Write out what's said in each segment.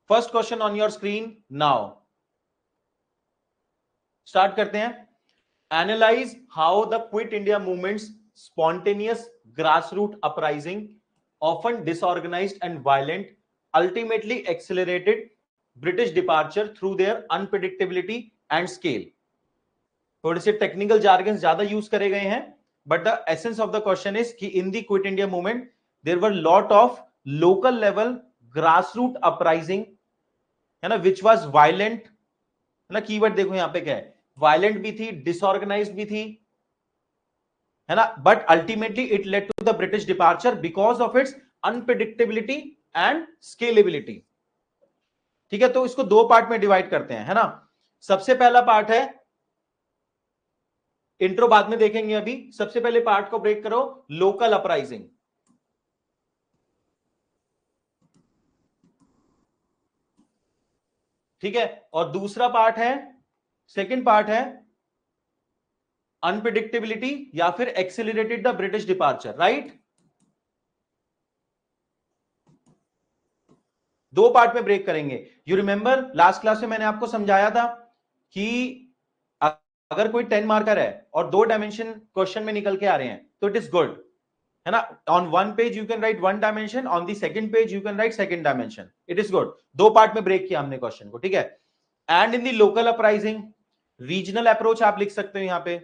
First question on your screen now. Start करते हैं। Analyse how the quit India movements spontaneous grassroot uprising often disorganized and violent ultimately accelerated British departure through their unpredictability and scale। थोड़े से technical jargons ज्यादा use करे गए हैं, but the essence of the question is कि in the quit India movement there were lot of local level grassroot uprising, है ना, which was violent, है ना, कीवर्ड देखो यहां पे क्या है, वायलेंट भी थी, डिसऑर्गेनाइज्ड भी थी, है ना, but ultimately it led to the British departure because of its unpredictability and scalability. ठीक है, तो इसको दो पार्ट में डिवाइड करते हैं, है ना। सबसे पहला पार्ट है, इंट्रो बाद में देखेंगे, अभी सबसे पहले पार्ट को ब्रेक करो, लोकल अपराइजिंग। ठीक है, और दूसरा पार्ट है, सेकंड पार्ट है अनप्रिडिक्टेबिलिटी या फिर accelerated the British departure, right. दो पार्ट में ब्रेक करेंगे। यू रिमेंबर लास्ट क्लास में मैंने आपको समझाया था कि अगर कोई 10 मार्कर है और दो डायमेंशन क्वेश्चन में निकल के आ रहे हैं तो इट इज गुड, है ना। On one page you can write one dimension, on the second page you can write second dimension, it is good. दो पार्ट में ब्रेक किया हमने क्वेश्चन को, ठीक है। And in the local uprising regional approach आप लिख सकते हो यहां पे,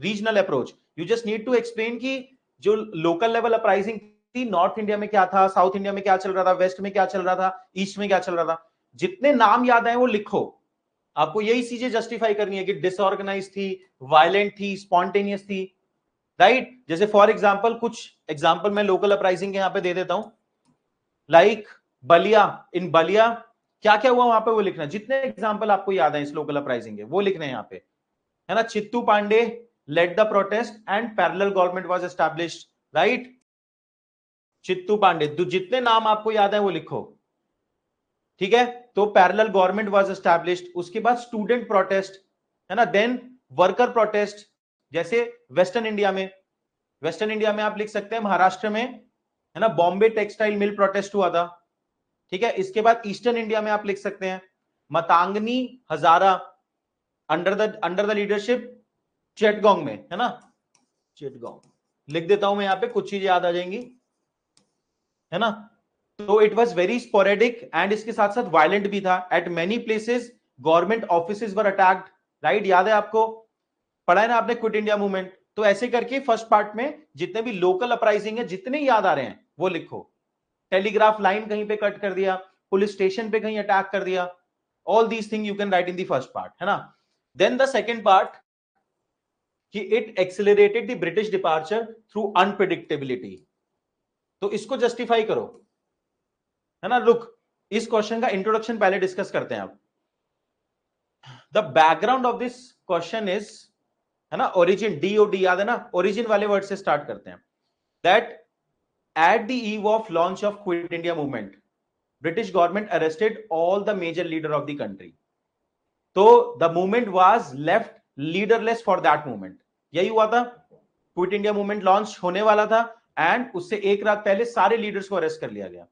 regional approach. You just need to explain कि जो लोकल लेवल अपराइजिंग थी, नॉर्थ इंडिया में क्या था, साउथ इंडिया में क्या चल रहा था, वेस्ट में क्या चल रहा था, ईस्ट में क्या चल रहा था, जितने नाम याद आए वो लिखो। आपको यही चीजें जस्टिफाई करनी है कि डिसऑर्गेनाइज थी, वायलेंट थी, स्पॉन्टेनियस थी, राइट। जैसे फॉर एग्जाम्पल कुछ एग्जाम्पल मैं लोकल अपराइजिंग के यहां पे दे देता हूं, लाइक बलिया, इन बलिया क्या क्या हुआ वहां पे वो लिखना, जितने एग्जाम्पल आपको याद है इस लोकल अपराइजिंग के वो लिखने हैं यहां पे, है ना। Chittu Pandey led the protest and parallel government was established, right. Chittu Pandey, जितने नाम आपको याद है वो लिखो, ठीक है। तो पैरेलल गवर्नमेंट वाज एस्टैब्लिश्ड, उसके बाद स्टूडेंट प्रोटेस्ट, है ना, देन वर्कर प्रोटेस्ट, जैसे वेस्टर्न इंडिया में, वेस्टर्न इंडिया में आप लिख सकते हैं महाराष्ट्र में, है ना, बॉम्बे टेक्सटाइल मिल प्रोटेस्ट हुआ था, ठीक है। इसके बाद ईस्टर्न इंडिया में आप लिख सकते हैं मतंगनी हजारा अंडर द लीडरशिप चेटगोंग में, है ना, चेटगोंग लिख देता हूं मैं यहां पे, कुछ चीजें याद आ जाएंगी, है ना। तो it was very sporadic and इसके साथ साथ वायलेंट भी था। Eight many places government offices वर अटैक्ड, राइट, याद है आपको, पढ़ा है ना आपने क्विट इंडिया मूवमेंट। तो ऐसे करके फर्स्ट पार्ट में जितने भी लोकल अपराइजिंग है, जितने याद आ रहे हैं वो लिखो। टेलीग्राफ लाइन कहीं पे कट कर दिया, पुलिस स्टेशन पे कहीं अटैक कर दिया, all these thing you can right in the first part, है ना। देन द सेकंड पार्ट कि it accelerated the British departure through unpredictability, तो इसको जस्टिफाई करो, है ना। लुक, इस क्वेश्चन का इंट्रोडक्शन पहले डिस्कस करते हैं आप। The background of this question is, है ना, ओरिजिन, डीओडी याद है ना, ओरिजिन वाले वर्ड से स्टार्ट करते हैं। That at the eve of launch of quit India movement British government arrested all the major leader of the country. तो the movement was left leaderless for that movement, यही हुआ था। Quit India movement launch होने वाला था and उससे एक रात पहले सारे लीडर्स को अरेस्ट कर लिया गया,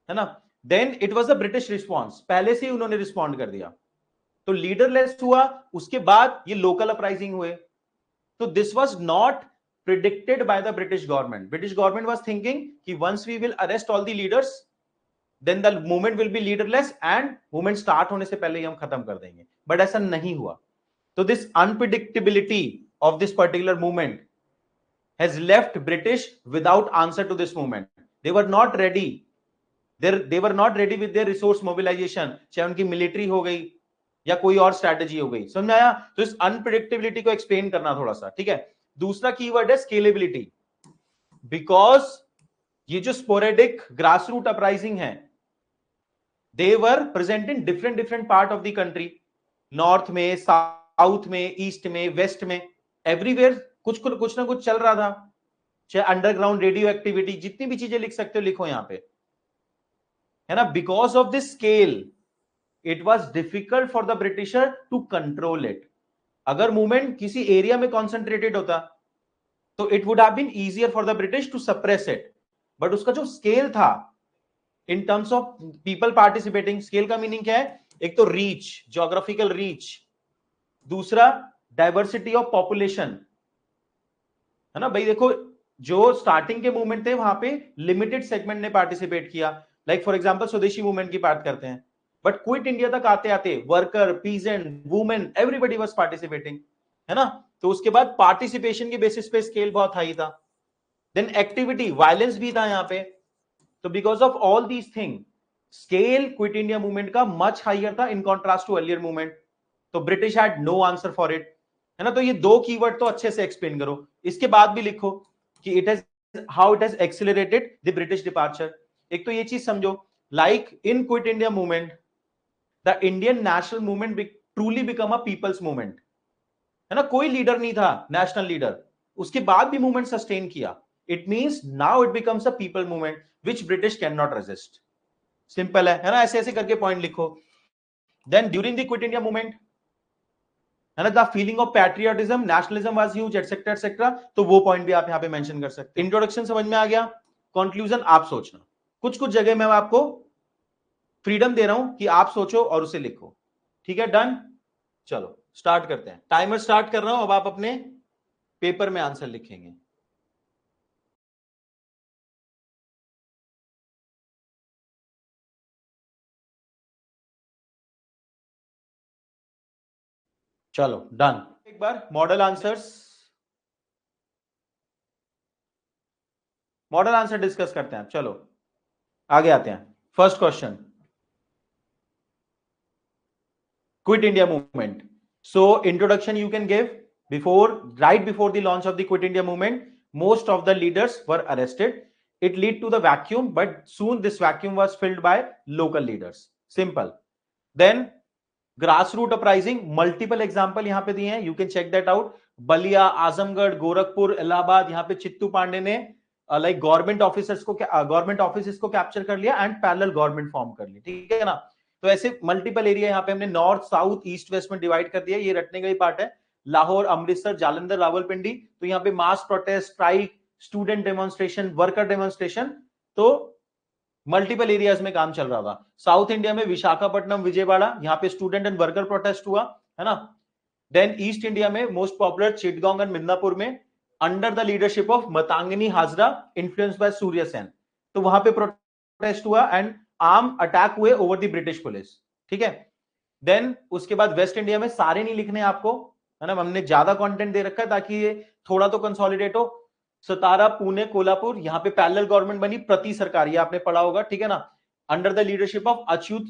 है ना। Then it was a British response, पहले से ही उन्होंने रिस्पॉन्ड कर दिया, तो लीडरलेस हुआ। उसके बाद ये लोकल अपराइजिंग हुए। तो this was not predicted by the British government. British government was thinking कि once we will arrest all the leaders then the movement will be leaderless and movement start होने से पहले ही हम खत्म कर देंगे, बट ऐसा नहीं हुआ। तो this unpredictability of this particular movement has left British without answer to this movement. They were not ready. They were not ready with their resource mobilization, चाहे उनकी मिलिट्री हो गई या कोई और स्ट्रैटेजी हो गई, समझ में आया। तो इस अनप्रिडिक्टेबिलिटी को एक्सप्लेन करना थोड़ा सा, ठीक है। दूसरा कीवर्ड है स्केलेबिलिटी, बिकॉज ये जो स्पोरेडिक ग्रासरूट अपराइजिंग है, they were present in different different part of the country, north में, साउथ में, ईस्ट में, वेस्ट में, एवरीवेयर कुछ ना कुछ चल रहा था, चाहे अंडरग्राउंड रेडियो एक्टिविटी, जितनी भी चीजें लिख सकते हो लिखो यहां पे, है ना। Because of this scale it was difficult for the Britisher to control it. अगर मूवमेंट किसी एरिया में कॉन्सेंट्रेटेड होता तो it would have been easier for the British to suppress it, but उसका जो स्केल था in terms of people participating. Scale का meaning क्या है? एक तो रीच, ज्योग्राफिकल रीच, दूसरा डाइवर्सिटी ऑफ पॉपुलेशन, है ना भाई। देखो जो स्टार्टिंग के मूवमेंट थे वहां पे लिमिटेड सेगमेंट ने पार्टिसिपेट किया, लाइक फॉर एग्जांपल स्वदेशी मूवमेंट की बात करते हैं, बट क्विट इंडिया तक आते आते worker, peasant, women, everybody was participating, है ना। तो उसके बाद पार्टिसिपेशन के बेसिस पे स्केल बहुत हाई था। देन एक्टिविटी, वायलेंस भी था यहाँ पे। तो because of all these thing scale quit India movement का मच हाइयर था in contrast to earlier movement. तो British had no answer for it, है ना। तो ये दो कीवर्ड तो अच्छे से एक्सप्लेन करो। इसके बाद भी लिखो कि it has how it has accelerated the British departure. एक तो ये चीज समझो, like in quit India movement the Indian national movement truly become a people's movement, है ना। कोई लीडर नहीं था, नेशनल लीडर, उसके बाद भी मूवमेंट सस्टेन किया। It means now it becomes a people movement which British can not resist. Simple है ना। ऐसे ऐसे करके पॉइंट लिखो। Then during the quit India movement, है ना, the feeling of patriotism, nationalism was huge, etcetera etcetera. तो वो पॉइंट भी आप यहां पे मेंशन कर सकते हैं। इंट्रोडक्शन समझ में आ गया, कंक्लूजन आप सोचना। कुछ कुछ जगह मैं आपको फ्रीडम दे रहा हूं कि आप सोचो और उसे लिखो। ठीक है, डन। चलो स्टार्ट करते हैं। टाइमर स्टार्ट कर रहा हूं, अब आप अपने पेपर में आंसर लिखेंगे। चलो डन। एक बार model answers, model answer discuss करते हैं। चलो आगे आते हैं। First question, quit India movement. So introduction you can give. Before, right before the launch of the Quit India movement, most of the leaders were arrested. It led to the vacuum, but soon this vacuum was filled by local leaders. Simple. Then grassroots uprising, multiple example यहाँ पे दिए हैं, you can check that out. Ballia, Azamgarh, Gorakhpur, Allahabad, यहाँ पे चित्तू पांडे ने like government officers को, government office को capture कर लिया एंड पैरेलल गवर्नमेंट फॉर्म कर ली, ठीक है ना। तो ऐसे मल्टीपल एरिया यहाँ पे हमने नॉर्थ, साउथ, ईस्ट, वेस्ट में डिवाइड कर दिया। ये रटने का ही पार्ट है। लाहौर, अमृतसर, जालंधर, रावलपिंडी। तो यहाँ पे mass protest, strike, student demonstration, worker demonstration, तो मल्टीपल एरियाज में काम चल रहा था। साउथ इंडिया में विशाखापट्टनम, विजयवाड़ा, यहाँ पे स्टूडेंट एंड वर्कर प्रोटेस्ट हुआ, है ना। देन ईस्ट इंडिया में most popular Chittagong and Midnapur में under the leadership of Matangini Hazra, influence by Surya Sen. तो वहां पे प्रोटेस्ट हुआ एंड आर्म अटैक हुए ओवर द ब्रिटिश पुलिस, ठीक है। देन उसके बाद वेस्ट इंडिया में सारे नहीं लिखने आपको, है ना, हमने ज्यादा कंटेंट दे रखा है ताकि ये थोड़ा तो कंसोलिडेट हो। सतारा, पुणे, कोल्हापुर, यहाँ पे पैरेलल गवर्नमेंट बनी, प्रति सरकार, ये आपने पढ़ा होगा, ठीक है ना, under the leadership of Achyut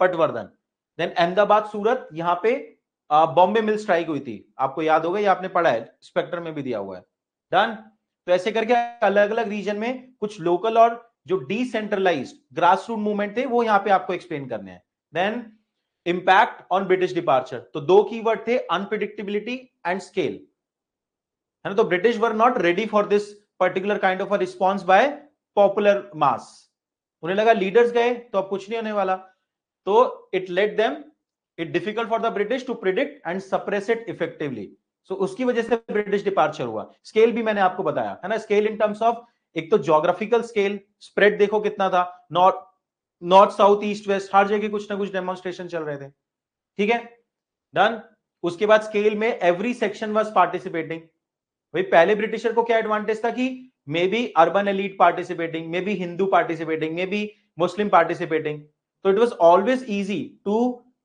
Patwardhan. Then Ahmedabad, Surat, यहाँ पे बॉम्बे मिल स्ट्राइक हुई थी, आपको याद होगा, ये आपने पढ़ा है, स्पेक्टर में भी दिया हुआ है। डन। तो ऐसे करके अलग अलग रीजन में कुछ लोकल और जो डिसेंट्रलाइज्ड ग्रास रूट मूवमेंट थे वो यहाँ पे आपको एक्सप्लेन करने हैं। Then impact on British departure, तो दो कीवर्ड थे, अनप्रिडिक्टेबिलिटी एंड स्केल, है ना। तो British were not ready for this particular kind of a response by popular mass. उन्हें लगा लीडर्स गए तो अब कुछ नहीं होने वाला, तो it let them it difficult for the British to predict and suppress it effectively. So उसकी वजह से ब्रिटिश डिपार्चर हुआ। स्केल भी मैंने आपको बताया, है ना, स्केल इन टर्म्स ऑफ एक तो ज्योग्राफिकल स्केल, स्प्रेड देखो कितना था, नॉर्थ साउथ ईस्ट वेस्ट हर जगह कुछ ना कुछ डेमोन्स्ट्रेशन चल रहे थे, ठीक है। डन। उसके बाद स्केल में एवरी सेक्शन वाज पार्टिसिपेटिंग। भाई पहले ब्रिटिशर को क्या एडवांटेज था कि maybe urban elite participating, maybe Hindu participating, maybe Muslim participating, तो it was always easy to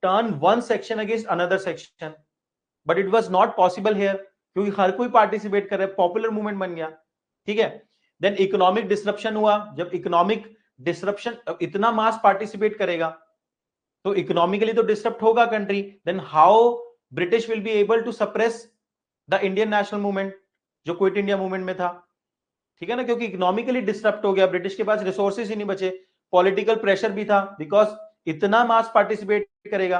turn one section against another section, but it was not possible here क्योंकि हर कोई participate कर रहा है, popular movement बन गया, ठीक है। देन इकोनॉमिक डिसरप्शन हुआ। जब इकोनॉमिक डिसरप्शन, इतना मास पार्टिसिपेट करेगा तो इकोनॉमिकली तो डिस्टर्ब होगा country. Then how British will be able to suppress the Indian national movement जो क्विट इंडिया मूवमेंट में था, ठीक है ना, क्योंकि इकोनॉमिकली डिस्टर्ब हो गया, ब्रिटिश के पास रिसोर्सेज ही नहीं बचे। पॉलिटिकल प्रेशर भी था बिकॉज इतना मास पार्टिसिपेट करेगा,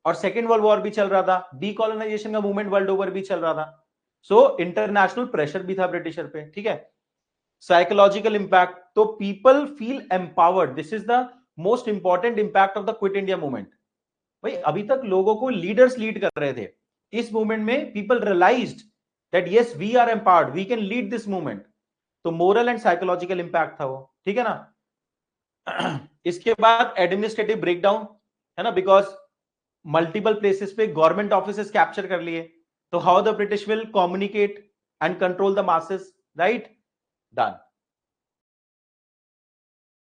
और सेकेंड वर्ल्ड वॉर भी चल रहा था, डीकोलोनाइजेशन का मूवमेंट वर्ल्ड ओवर भी चल रहा था। सो इंटरनेशनल प्रेशर भी था ब्रिटिशर पे, ठीक है। साइकोलॉजिकल इंपैक्ट, तो people feel empowered, this is the most important impact of the quit India movement. भाई अभी तक लोगों को लीडर्स लीड कर रहे थे, इस मूवमेंट में people realised that yes we are empowered, we can lead this movement. तो मोरल एंड साइकोलॉजिकल इंपैक्ट था वो, ठीक है ना। इसके बाद एडमिनिस्ट्रेटिव ब्रेकडाउन, है ना, बिकॉज मल्टीपल प्लेसेस पे गवर्नमेंट ऑफिसेस कैप्चर कर लिए, तो how the British will communicate and control the masses, right, done.